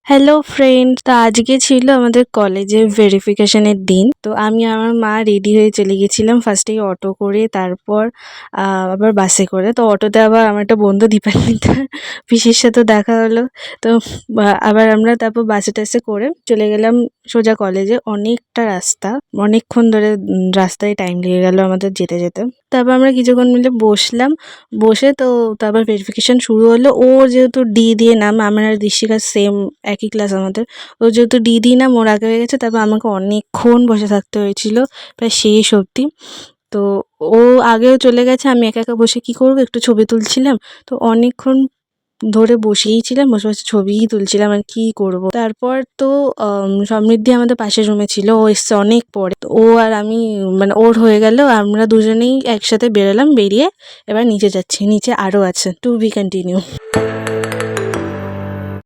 Hello friend, তো আজকে ছিল আমাদের কলেজে ভেরিফিকেশনের দিন। তো আমি আমার মা রেডি হয়ে চলে গেছিলাম ফার্স্টেই অটো করে, তারপর আবার বাসে করে। তো অটোতে আবার আমার একটা বন্ধু দীপান্বিতা পিসির সাথে দেখা হলো। তো আবার আমরা তারপর বাসে টাসে করে চলে গেলাম সোজা কলেজে। অনেকটা রাস্তা, অনেকক্ষণ ধরে রাস্তায় টাইম লেগে গেল আমাদের যেতে যেতে। তারপর আমরা কিছুক্ষণ মিলে বসলাম, বসে তো তারপর ভেরিফিকেশন শুরু হলো। ও যেহেতু ডি দিয়ে নাম, আমার আর দৃষ্টিকা সেম একই ক্লাস আমাদের। ও যেহেতু ডি দিয়ে নাম ওর আগে হয়ে গেছে, তারপর আমাকে অনেকক্ষণ বসে থাকতে হয়েছিল, প্রায় শেষ অবধি। তো ও আগেও চলে গেছে, আমি একা একা বসে কী করবো, একটু ছবি তুলছিলাম। তো অনেকক্ষণ ধরে বসেই ছিলাম, বসে বসে ছবিই তুলছিলাম, আর কী করব। তারপর তো সমৃদ্ধি আমাদের পাশের রুমে ছিল, ও এসছে অনেক পরে। তো ও আর আমি মানে ওর হয়ে গেল, আমরা দুজনেই একসাথে বেরোলাম, বেরিয়ে এবার নিচে যাচ্ছি। নিচে আরও আছে, টু বি কন্টিনিউ।